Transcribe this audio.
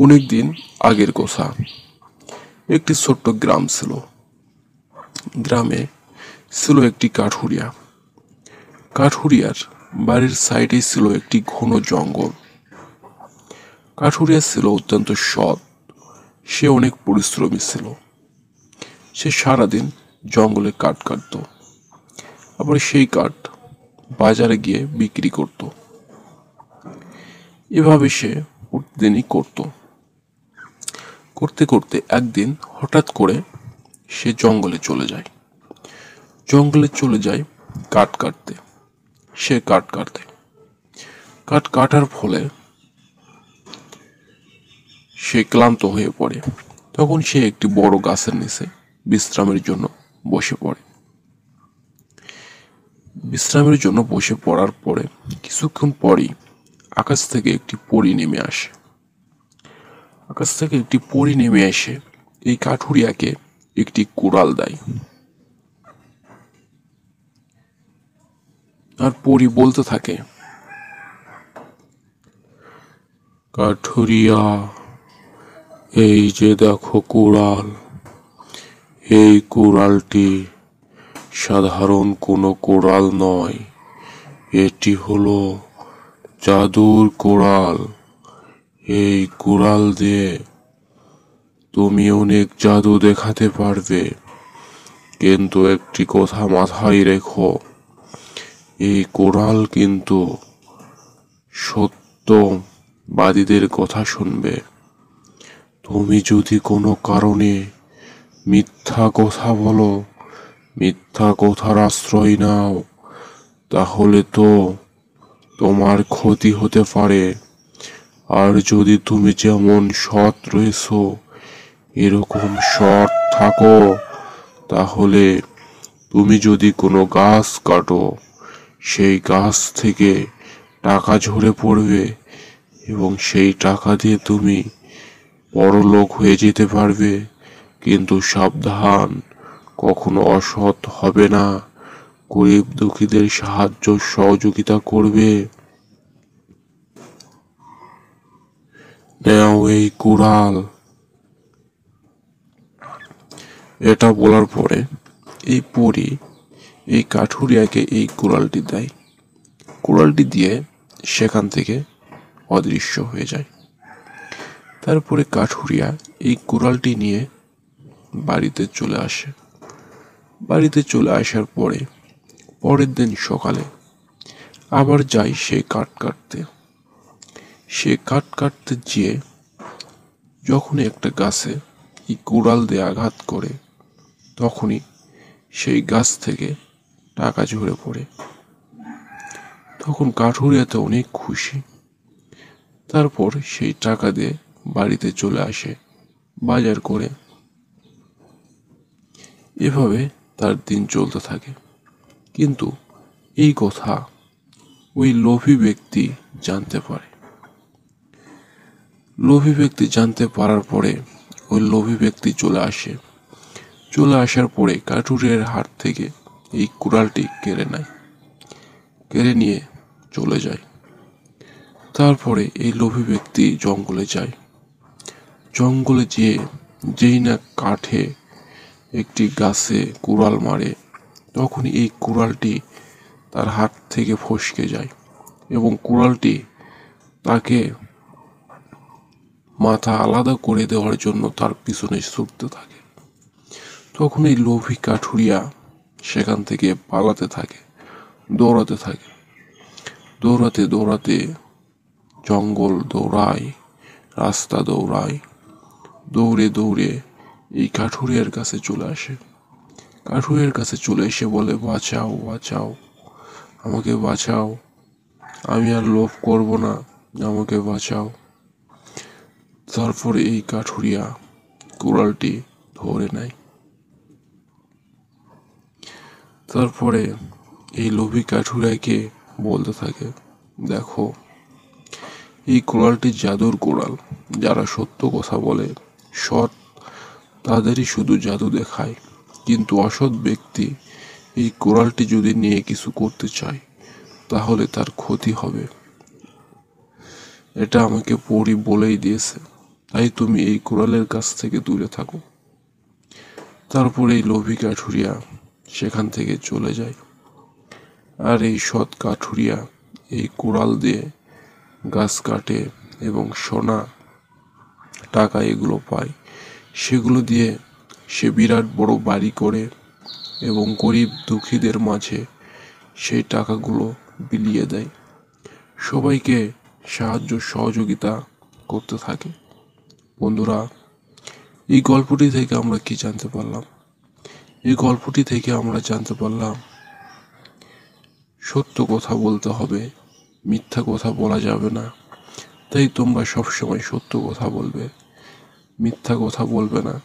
অনেকদিন আগের কথা। একটি ছোট্ট গ্রাম ছিল। গ্রামে ছিল একটি কাঠুরিয়া। কাঠুরিয়ার বাড়ির সাইডে ছিল একটি ঘন জঙ্গল। কাঠুরিয়া ছিল অত্যন্ত সৎ। সে অনেক পরিশ্রমী ছিল। সে সারাদিন জঙ্গলে কাঠ কাটত, আবার সেই কাঠ বাজারে গিয়ে বিক্রি করত। এভাবে সে প্রতিদিনই করতে করতে একদিন হঠাৎ করে সে জঙ্গলে চলে যায়। কাঠ কাটতে। সে কাঠ কাটার ফলে সে ক্লান্ত হয়ে পড়ে। তখন সে একটি বড় গাছের নিচে বিশ্রামের জন্য বসে পড়ার পরে কিছুক্ষণ পরই আকাশ থেকে একটি পরী নেমে এসে এই কাঠুরিয়াকে একটি কুড়াল দেয়। আর পরী বলতে থাকে, কাঠুরিয়া, এই যে দেখো কুড়াল। এই কুড়ালটি সাধারণ কোনো কুড়াল নয়, এটি হলো জাদুর কুড়াল। এই কুড়াল দিয়ে তুমি অনেক জাদু দেখাতে পারবে, কিন্তু একটি কথা মাথায় রেখো, এই কুড়াল কিন্তু সত্যবাদীদের কথা শুনবে। তুমি যদি কোনো কারণে মিথ্যা কথা বলো, মিথ্যা কথার আশ্রয় নাও, তাহলে তো তোমার ক্ষতি হতে পারে। আর যদি তুমি যেমন সৎ রয়েছো এরকম সৎ থাকো, তাহলে তুমি যদি কোনো গাছ কাটো, সেই গাছ থেকে টাকা ঝরে পড়বে এবং সেই টাকা দিয়ে তুমি বড়লোক হয়ে যেতে পারবে। কিন্তু সাবধান, কখনো অসৎ হবে না, গরিব দুঃখীদের সাহায্য সহযোগিতা করবে। নাও এই কুড়াল। এটা বলার পরে এই পরী এই কাঠুরিয়াকে এই কুড়ালটি দেয়। কুড়ালটি দিয়ে সেখান থেকে অদৃশ্য হয়ে যায়। তারপরে কাঠুরিয়া এই কুড়ালটি নিয়ে বাড়িতে চলে আসার পরে পরের দিন সকালে আবার যায় সে কাঠ কাটতে গিয়ে যখন একটা গাছে এই কুড়াল দিয়ে আঘাত করে, তখনই সেই গাছ থেকে টাকা ঝরে পড়ে। তখন কাঠুরিয়াতে অনেক খুশি। তারপর সেই টাকা দিয়ে বাড়িতে চলে আসে বাজার করে। এভাবে তার দিন চলতে থাকে। কিন্তু এই কথা ওই লোভী ব্যক্তি জানতে পারার পরে ওই লোভী ব্যক্তি চলে আসার পরে কাঠুরিয়ার হাত থেকে এই কুড়ালটি কেড়ে নিয়ে চলে যায়। তারপরে এই লোভী ব্যক্তি জঙ্গলে যেই না কাঠে একটি গাছে কুড়াল মারে, তখনই এই কুড়ালটি তার হাত থেকে ফসকে যায় এবং কুড়ালটি তাকে মাথা আলাদা করে দেওয়ার জন্য তার পিছনে ছুটতে থাকে। তখন এই লোভী কাঠুরিয়া সেখান থেকে দৌড়াতে দৌড়াতে জঙ্গল দৌড়ায়, রাস্তা দৌড়ায়, দৌড়ে এই কাঠুরিয়ার কাছে চলে এসে বলে, বাঁচাও, আমাকে বাঁচাও, আমি আর লোভ করব না, আমাকে বাঁচাও। তারপরে এই কাঠুরিয়া কুড়ালটি ধরে নেয়। তারপরে এই লোভী কাঠুরিয়াকে বলতে থাকে, দেখো, এই কুড়ালটি জাদুর কুড়াল। যারা সত্য কথা বলে, সৎ, তাদেরই শুধু জাদু দেখায়। কিন্তু অসৎ ব্যক্তি এই কুড়ালটি যদি নিয়ে কিছু করতে চায়, তাহলে তার ক্ষতি হবে। এটা আমাকে পরী বলেই দিয়েছে। তাই তুমি এই কুড়ালের কাছ থেকে দূরে থাকো। তারপরে এই লোভী কাঠুরিয়া সেখান থেকে চলে যায়। আর এই সৎ কাঠুরিয়া এই কুড়াল দিয়ে গাছ কাটে এবং সোনা টাকা এগুলো পায়। সেগুলো দিয়ে সে বিরাট বড় বাড়ি করে এবং গরিব দুঃখীদের মাঝে সেই টাকাগুলো বিলিয়ে দেয়, সবাইকে সাহায্য সহযোগিতা করতে থাকে। বন্ধুরা, এই গল্পটি থেকে আমরা কি জানতে পারলাম? এই গল্পটি থেকে আমরা জানতে পারলাম সত্য কথা বলতে হবে, মিথ্যা কথা বলা যাবে না। তাই তোমরা সবসময় সত্য কথা বলবে, মিথ্যা কথা বলবে না।